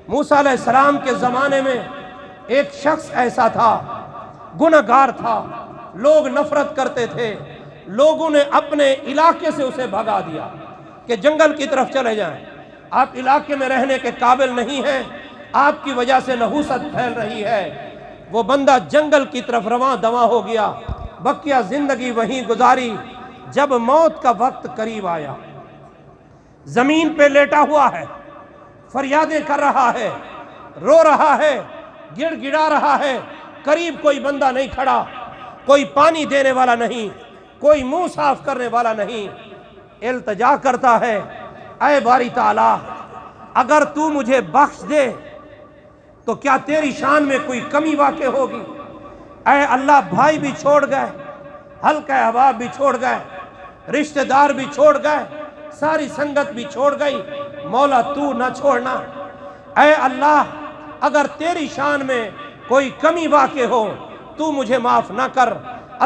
موسیٰ علیہ السلام کے زمانے میں ایک شخص ایسا تھا، گنہگار تھا، لوگ نفرت کرتے تھے، لوگوں نے اپنے علاقے سے اسے بھگا دیا کہ جنگل کی طرف چلے جائیں، آپ علاقے میں رہنے کے قابل نہیں ہیں، آپ کی وجہ سے نحوست پھیل رہی ہے۔ وہ بندہ جنگل کی طرف رواں دواں ہو گیا، بقیہ زندگی وہیں گزاری۔ جب موت کا وقت قریب آیا، زمین پہ لیٹا ہوا ہے، فریادیں کر رہا ہے، رو رہا ہے، گڑ گڑا رہا ہے، قریب کوئی بندہ نہیں کھڑا، کوئی پانی دینے والا نہیں، کوئی منہ صاف کرنے والا نہیں۔ التجا کرتا ہے، اے باری تعالیٰ اگر تو مجھے بخش دے تو کیا تیری شان میں کوئی کمی واقع ہوگی؟ اے اللہ بھائی بھی چھوڑ گئے، حلقہ احباب بھی چھوڑ گئے، رشتہ دار بھی چھوڑ گئے، ساری سنگت بھی چھوڑ گئی، مولا تو نہ چھوڑنا۔ اے اللہ اگر تیری شان میں کوئی کمی واقع ہو تو مجھے معاف نہ کر۔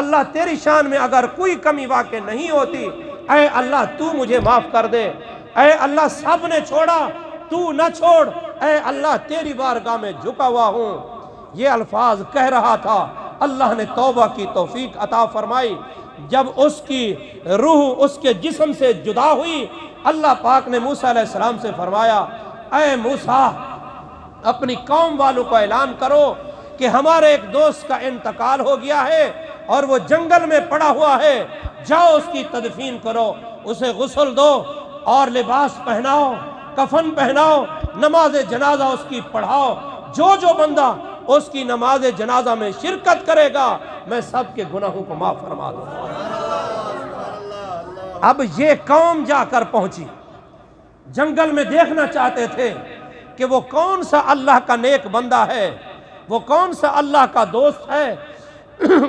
اللہ تیری شان میں اگر کوئی کمی واقع نہیں ہوتی، اے اللہ تو مجھے معاف کر دے۔ اے اللہ سب نے چھوڑا تو نہ چھوڑ، اے اللہ تیری بارگاہ میں جھکا ہوا ہوں۔ یہ الفاظ کہہ رہا تھا، اللہ نے توبہ کی توفیق عطا فرمائی۔ جب اس کی روح اس کے جسم سے جدا ہوئی، اللہ پاک نے موسیٰ علیہ السلام سے فرمایا، اے موسیٰ اپنی قوم والوں کو اعلان کرو کہ ہمارے ایک دوست کا انتقال ہو گیا ہے اور وہ جنگل میں پڑا ہوا ہے، جاؤ اس کی تدفین کرو، اسے غسل دو اور لباس پہناؤ، کفن پہناؤ، نماز جنازہ اس کی پڑھاؤ۔ جو بندہ اس کی نماز جنازہ میں شرکت کرے گا میں سب کے گناہوں کو معاف فرما دوں گا۔ اب یہ قوم جا کر پہنچی، جنگل میں دیکھنا چاہتے تھے کہ وہ کون سا اللہ کا نیک بندہ ہے، وہ کون سا اللہ کا دوست ہے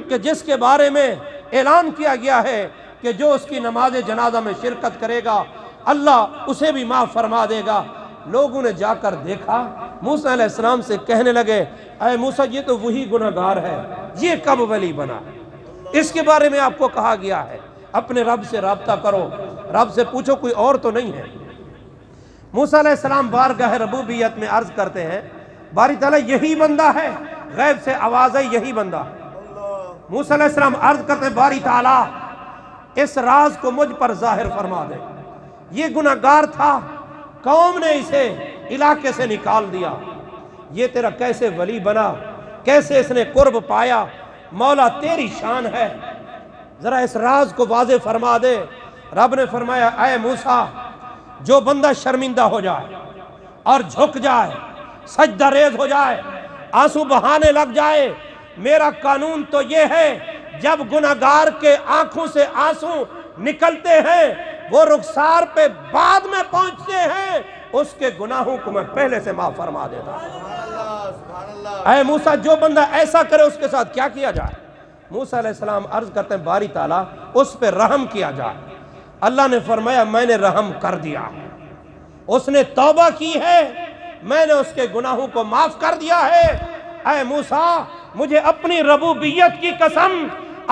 کہ جس کے بارے میں اعلان کیا گیا ہے کہ جو اس کی نماز جنازہ میں شرکت کرے گا اللہ اسے بھی معاف فرما دے گا۔ لوگوں نے جا کر دیکھا، موسیٰ علیہ السلام سے کہنے لگے، اے موسیٰ یہ تو وہی گنہگار ہے، یہ کب ولی بنا؟ اس کے بارے میں آپ کو کہا گیا ہے اپنے رب سے رابطہ کرو، رب سے پوچھو کوئی اور تو نہیں ہے۔ موسیٰ علیہ السلام بارگاہ ربوبیت میں عرض کرتے ہیں، باری تعالیٰ یہی بندہ ہے، غیب سے آواز ہے یہی بندہ۔ موسیٰ علیہ السلام عرض کرتے ہیں، باری تعالیٰ اس راز کو مجھ پر ظاہر فرما دے، یہ گنہگار تھا، قوم نے اسے علاقے سے نکال دیا، یہ تیرا کیسے ولی بنا، کیسے اس نے قرب پایا؟ مولا تیری شان ہے، ذرا اس راز کو واضح فرما دے۔ رب نے فرمایا، اے موسیٰ جو بندہ شرمندہ ہو جائے اور جھک جائے، سجدہ ریز ہو جائے، آنسو بہانے لگ جائے، میرا قانون تو یہ ہے جب گنہگار کے آنکھوں سے آنسو نکلتے ہیں وہ رخسار پہ بعد میں پہنچتے ہیں، اس کے گناہوں کو میں پہلے سے معاف فرما دیتا ہوں۔ اے موسیٰ جو بندہ ایسا کرے اس کے ساتھ کیا کیا جائے؟ موسیٰ علیہ السلام عرض کرتے ہیں، باری تعالیٰ اس پہ رحم کیا جائے۔ اللہ نے فرمایا، میں نے رحم کر دیا، اس نے توبہ کی ہے، میں نے اس کے گناہوں کو معاف کر دیا ہے۔ اے موسیٰ مجھے اپنی ربوبیت کی قسم،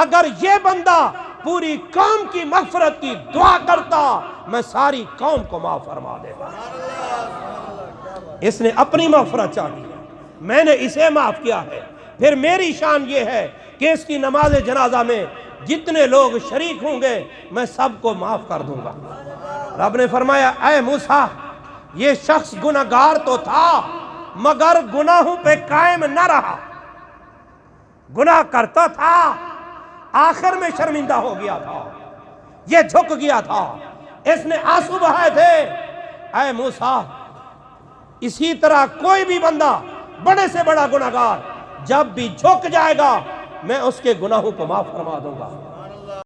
اگر یہ بندہ پوری قوم کی مغفرت کی دعا کرتا میں ساری قوم کو معاف فرما دیتا۔ اس نے اپنی مغفرت چاہی ہے، میں نے اسے معاف کیا ہے، پھر میری شان یہ ہے کہ اس کی نماز جنازہ میں جتنے لوگ شریک ہوں گے میں سب کو معاف کر دوں گا۔ رب نے فرمایا، اے موسیٰ یہ شخص گنہگار تو تھا مگر گناہوں پہ قائم نہ رہا، گناہ کرتا تھا، آخر میں شرمندہ ہو گیا تھا، یہ جھک گیا تھا، اس نے آنسو بہائے تھے۔ اے موسیٰ اسی طرح کوئی بھی بندہ بڑے سے بڑا گنہگار جب بھی جھک جائے گا میں اس کے گناہوں کو معاف فرما دوں گا۔